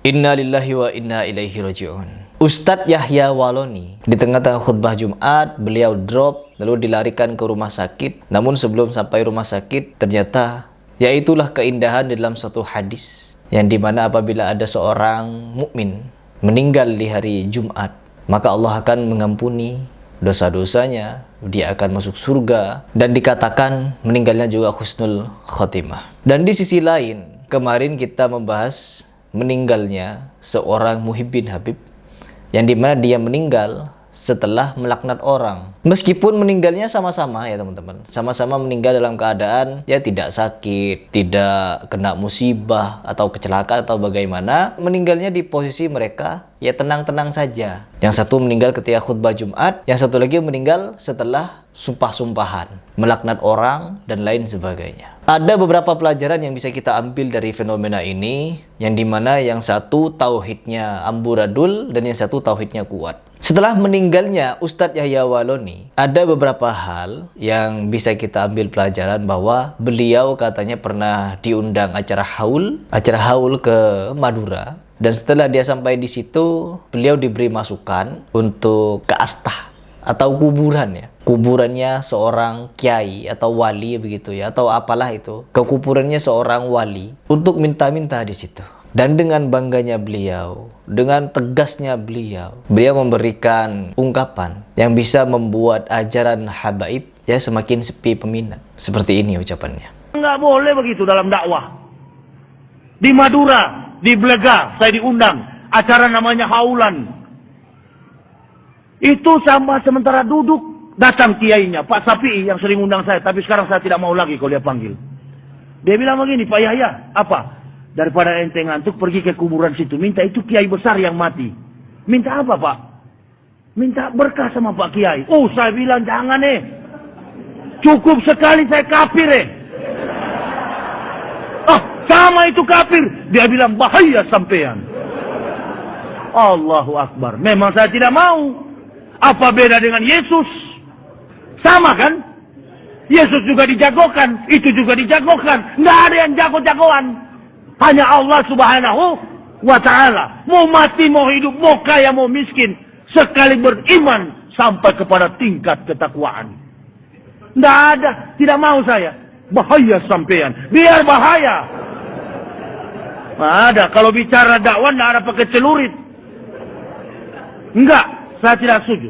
Inna lillahi wa inna ilaihi raji'un. Ustadz Yahya Waloni di tengah-tengah khutbah Jumat, beliau drop lalu dilarikan ke rumah sakit. Namun sebelum sampai rumah sakit, ternyata yaitulah keindahan di dalam suatu hadis yang dimana apabila ada seorang mukmin meninggal di hari Jumat, maka Allah akan mengampuni dosa-dosanya, dia akan masuk surga, dan dikatakan meninggalnya juga husnul khotimah. Dan di sisi lain, kemarin kita membahas meninggalnya seorang Muhibbin Habib, yang dimana dia meninggal setelah melaknat orang. Meskipun meninggalnya sama-sama ya teman-teman, sama-sama meninggal dalam keadaan ya tidak sakit, tidak kena musibah atau kecelakaan atau bagaimana, meninggalnya di posisi mereka ya tenang-tenang saja. Yang satu meninggal ketika khutbah Jumat, yang satu lagi meninggal setelah sumpah-sumpahan, melaknat orang dan lain sebagainya. Ada beberapa pelajaran yang bisa kita ambil dari fenomena ini, yang dimana yang satu tauhidnya amburadul dan yang satu tauhidnya kuat. Setelah meninggalnya Ustadz Yahya Waloni, ada beberapa hal yang bisa kita ambil pelajaran, bahwa beliau katanya pernah diundang acara haul ke Madura, dan setelah dia sampai di situ, beliau diberi masukan untuk ke astah atau kuburan ya, kuburannya seorang kiai atau wali begitu ya, atau apalah itu, ke kuburannya seorang wali untuk minta-minta di situ. Dan dengan bangganya beliau, dengan tegasnya beliau memberikan ungkapan yang bisa membuat ajaran habaib ya semakin sepi peminat. Seperti ini ucapannya. Nggak boleh begitu dalam dakwah. Di Madura, di Blega, saya diundang acara namanya haulan. Itu sama sementara duduk, datang kiainya, Pak Sapi yang sering undang saya, tapi sekarang saya tidak mau lagi kalau dia panggil. Dia bilang begini, Pak Yahya, apa? Daripada ente ngantuk pergi ke kuburan situ, minta itu kiai besar yang mati. Minta apa, Pak? Minta berkah sama Pak Kiai. Oh, saya bilang jangan cukup sekali saya kafir sama itu kafir. Dia bilang bahaya sampean. Allahu Akbar. Memang saya tidak mau. Apa beda dengan Yesus? Sama kan? Yesus juga dijagokan, itu juga dijagokan. Nggak ada yang jago-jagoan. Hanya Allah Subhanahu wa ta'ala. Mau mati, mau hidup, mau kaya, mau miskin, sekali beriman sampai kepada tingkat ketakwaan. Nggak ada. Tidak mau saya. Bahaya sampean. Biar bahaya. Nggak ada. Kalau bicara dakwah nggak ada pakai celurit. Enggak. Saya tidak setuju.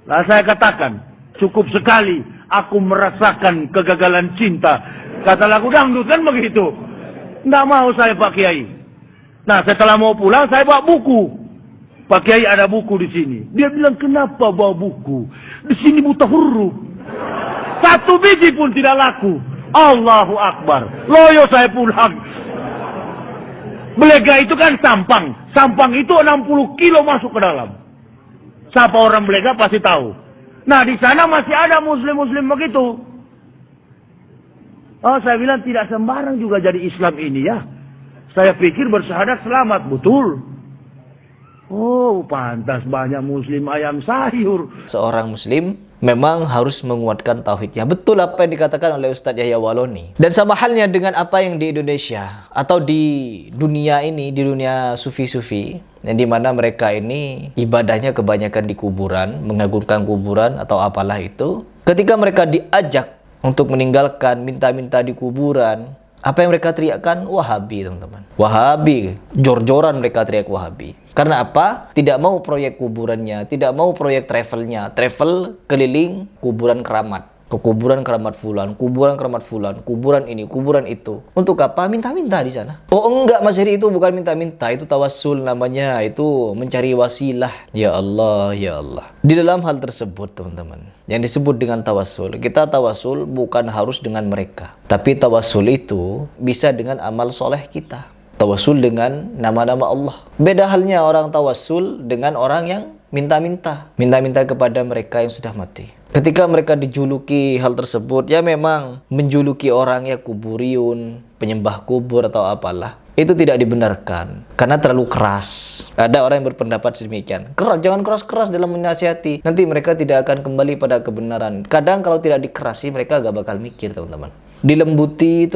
Lah saya katakan, cukup sekali aku merasakan kegagalan cinta. Kata lagu dangdut kan begitu. Nggak mau saya Pak Kiai. Nah setelah mau pulang saya bawa buku. Pak Kiai ada buku di sini. Dia bilang kenapa bawa buku? Di sini buta huruf. Satu biji pun tidak laku. Allahu Akbar. Loyo saya pulang. Belega itu kan sampang. Sampang itu 60 kilo masuk ke dalam. Siapa orang Belega pasti tahu. Nah di sana masih ada muslim-muslim begitu. Oh saya bilang tidak sembarang juga jadi Islam ini ya. Saya pikir bersyahadat selamat, betul. Oh pantas banyak muslim ayam sayur. Seorang muslim memang harus menguatkan tauhidnya. Betul apa yang dikatakan oleh Ustadz Yahya Waloni. Dan sama halnya dengan apa yang di Indonesia atau di dunia ini, di dunia sufi-sufi, yang dimana mereka ini ibadahnya kebanyakan di kuburan, mengagungkan kuburan atau apalah itu. Ketika mereka diajak untuk meninggalkan, minta-minta di kuburan, apa yang mereka teriakkan? Wahabi, teman-teman. Wahabi, jor-joran mereka teriak Wahabi. Karena apa? Tidak mau proyek kuburannya, tidak mau proyek travelnya, travel keliling kuburan keramat. Ke kuburan keramat fulan, kuburan keramat fulan, kuburan ini, kuburan itu. Untuk apa? Minta-minta di sana. Oh enggak Mas Heri, itu bukan minta-minta, itu tawassul namanya, itu mencari wasilah. Ya Allah, ya Allah. Di dalam hal tersebut teman-teman, yang disebut dengan tawassul, kita tawassul bukan harus dengan mereka. Tapi tawassul itu bisa dengan amal soleh kita. Tawassul dengan nama-nama Allah. Beda halnya orang tawassul dengan orang yang minta-minta. Minta-minta kepada mereka yang sudah mati. Ketika mereka dijuluki hal tersebut, ya memang menjuluki orang ya kuburiun, penyembah kubur atau apalah, itu tidak dibenarkan karena terlalu keras. Ada orang yang berpendapat sedemikian. Keras, jangan keras-keras dalam menasihati. Nanti mereka tidak akan kembali pada kebenaran. Kadang kalau tidak dikerasi mereka gak bakal mikir teman-teman. dilembuti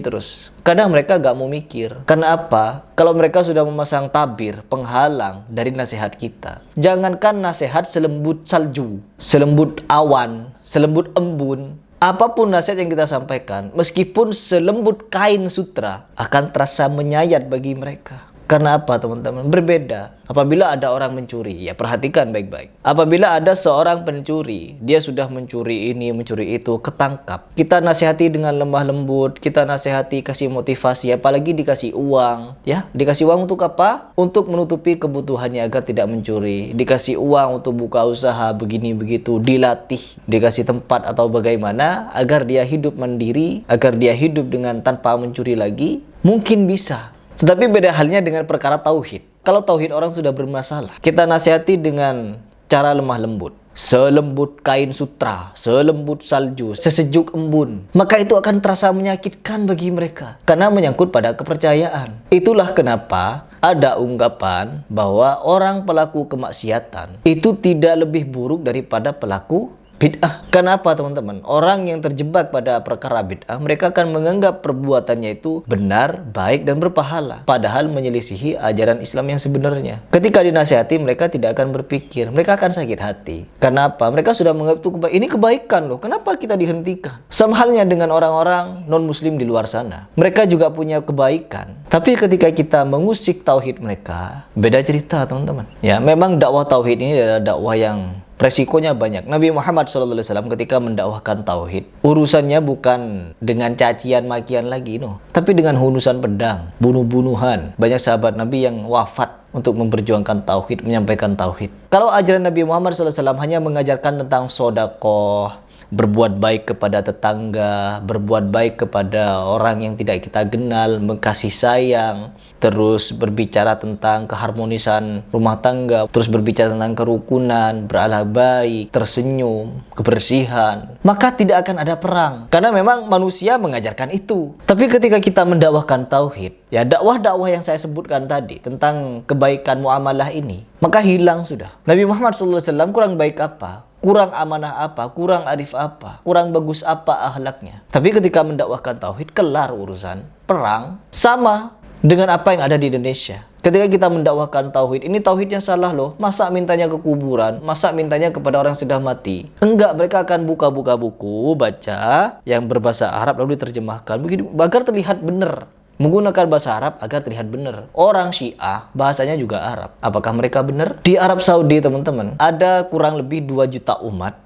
terus. Kadang mereka gak mau mikir. Karena apa? Kalau mereka sudah memasang tabir, penghalang dari nasihat kita. Jangankan nasihat selembut salju, selembut awan, selembut embun. Apapun nasihat yang kita sampaikan, meskipun selembut kain sutra, akan terasa menyayat bagi mereka. Karena apa teman-teman? Berbeda. Apabila ada orang mencuri, ya perhatikan baik-baik. Apabila ada seorang pencuri, dia sudah mencuri ini, mencuri itu, ketangkap. Kita nasihati dengan lemah lembut, kita nasihati, kasih motivasi, apalagi dikasih uang. Ya, dikasih uang untuk apa? Untuk menutupi kebutuhannya agar tidak mencuri. Dikasih uang untuk buka usaha, begini begitu, dilatih, dikasih tempat atau bagaimana agar dia hidup mandiri, agar dia hidup dengan tanpa mencuri lagi. Mungkin bisa. Tetapi beda halnya dengan perkara tauhid. Kalau tauhid orang sudah bermasalah, kita nasihati dengan cara lemah lembut. Selembut kain sutra, selembut salju, sesejuk embun. Maka itu akan terasa menyakitkan bagi mereka. Karena menyangkut pada kepercayaan. Itulah kenapa ada ungkapan bahwa orang pelaku kemaksiatan itu tidak lebih buruk daripada pelaku bid'ah. Kenapa teman-teman? Orang yang terjebak pada perkara bid'ah, mereka akan menganggap perbuatannya itu benar, baik, dan berpahala. Padahal menyelisihi ajaran Islam yang sebenarnya. Ketika dinasihati, mereka tidak akan berpikir. Mereka akan sakit hati. Karena apa? Mereka sudah menganggap itu ini kebaikan loh. Kenapa kita dihentikan? Sama halnya dengan orang-orang non-muslim di luar sana. Mereka juga punya kebaikan. Tapi ketika kita mengusik tauhid mereka, beda cerita teman-teman. Ya, memang dakwah tauhid ini adalah dakwah yang resikonya banyak. Nabi Muhammad SAW ketika mendakwahkan tauhid, urusannya bukan dengan cacian makian lagi, tapi dengan hunusan pedang, bunuh-bunuhan. Banyak sahabat Nabi yang wafat untuk memperjuangkan tauhid, menyampaikan tauhid. Kalau ajaran Nabi Muhammad SAW hanya mengajarkan tentang sedekah, berbuat baik kepada tetangga, berbuat baik kepada orang yang tidak kita kenal, kasih sayang, terus berbicara tentang keharmonisan rumah tangga, terus berbicara tentang kerukunan, berakhlak baik, tersenyum, kebersihan, maka tidak akan ada perang. Karena memang manusia mengajarkan itu. Tapi ketika kita mendakwahkan tauhid, ya dakwah-dakwah yang saya sebutkan tadi tentang kebaikan muamalah ini, maka hilang sudah. Nabi Muhammad SAW kurang baik apa? Kurang amanah apa, kurang arif apa, kurang bagus apa akhlaknya. Tapi ketika mendakwahkan tauhid, kelar urusan. Perang sama dengan apa yang ada di Indonesia. Ketika kita mendakwahkan tauhid, ini tauhidnya salah loh. Masa mintanya ke kuburan, masa mintanya kepada orang yang sudah mati. Enggak, mereka akan buka-buka buku, baca yang berbahasa Arab lalu diterjemahkan begitu agar terlihat benar. Menggunakan bahasa Arab agar terlihat benar. Orang Syiah bahasanya juga Arab. Apakah mereka benar? Di Arab Saudi teman-teman, ada kurang lebih 2 juta umat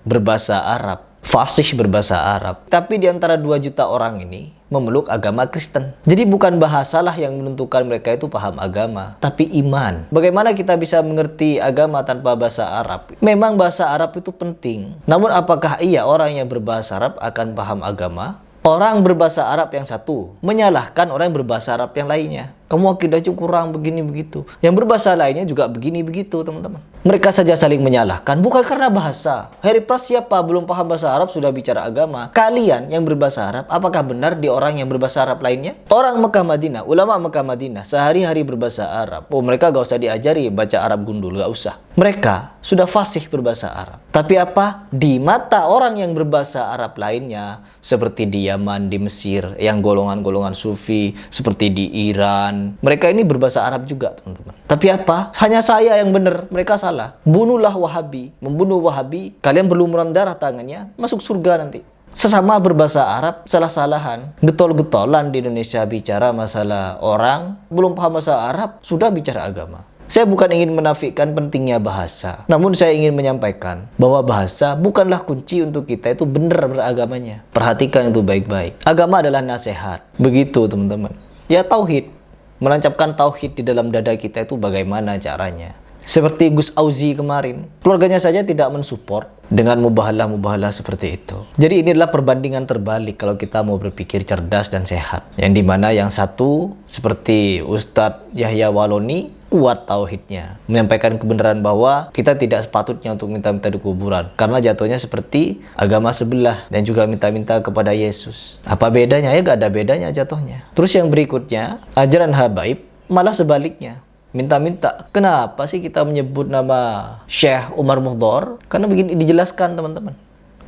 berbahasa Arab, fasih berbahasa Arab. Tapi di antara 2 juta orang ini memeluk agama Kristen. Jadi bukan bahasalah yang menentukan mereka itu paham agama, tapi iman. Bagaimana kita bisa mengerti agama tanpa bahasa Arab? Memang bahasa Arab itu penting. Namun apakah iya orang yang berbahasa Arab akan paham agama? Orang berbahasa Arab yang satu menyalahkan orang yang berbahasa Arab yang lainnya. Kamu akidahnya kurang begini begitu. Yang berbahasa lainnya juga begini begitu, teman-teman. Mereka saja saling menyalahkan bukan karena bahasa. Harry Pras siapa belum paham bahasa Arab sudah bicara agama? Kalian yang berbahasa Arab, apakah benar di orang yang berbahasa Arab lainnya? Orang Mekah Madinah, ulama Mekah Madinah sehari-hari berbahasa Arab. Oh, mereka gak usah diajari baca Arab gundul, gak usah. Mereka sudah fasih berbahasa Arab. Tapi apa? Di mata orang yang berbahasa Arab lainnya, seperti di Yaman, di Mesir, yang golongan-golongan Sufi, seperti di Iran, mereka ini berbahasa Arab juga, teman-teman. Tapi apa? Hanya saya yang benar, mereka salah. Bunuhlah Wahabi, membunuh Wahabi, kalian berlumuran darah tangannya, masuk surga nanti. Sesama berbahasa Arab, salah-salahan, getol-getolan di Indonesia bicara masalah orang, belum paham bahasa Arab, sudah bicara agama. Saya bukan ingin menafikan pentingnya bahasa, namun saya ingin menyampaikan bahwa bahasa bukanlah kunci untuk kita itu benar beragamanya. Perhatikan itu baik-baik. Agama adalah nasihat. Begitu, teman-teman. Ya, tauhid. Menancapkan tauhid di dalam dada kita itu bagaimana caranya? Seperti Gus Auzi kemarin, keluarganya saja tidak mensupport dengan mubahalah-mubahalah seperti itu. Jadi ini adalah perbandingan terbalik kalau kita mau berpikir cerdas dan sehat. Yang dimana yang satu seperti Ustadz Yahya Waloni kuat tauhidnya, menyampaikan kebenaran bahwa kita tidak sepatutnya untuk minta-minta di kuburan karena jatuhnya seperti agama sebelah dan juga minta-minta kepada Yesus. Apa bedanya? Ya gak ada bedanya jatuhnya. Terus yang berikutnya, ajaran habaib malah sebaliknya. Minta-minta. Kenapa sih kita menyebut nama Syekh Umar Mukhdar? Karena begini dijelaskan, teman-teman.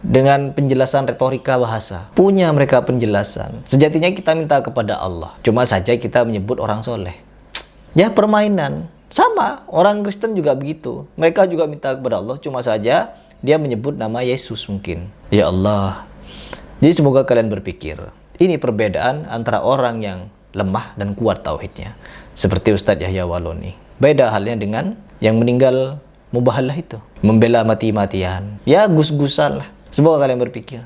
dengan penjelasan retorika bahasa. Punya mereka penjelasan. Sejatinya kita minta kepada Allah. Cuma saja kita menyebut orang soleh. Ya permainan. Sama, orang Kristen juga begitu. Mereka juga minta kepada Allah, cuma saja dia menyebut nama Yesus mungkin. Ya Allah. Jadi semoga kalian berpikir, ini perbedaan antara orang yang lemah dan kuat tauhidnya. Seperti Ustadz Yahya Waloni. Beda halnya dengan yang meninggal mubahalah itu. Membela mati-matian. Ya gus-gusan lah. Semoga kalian berpikir.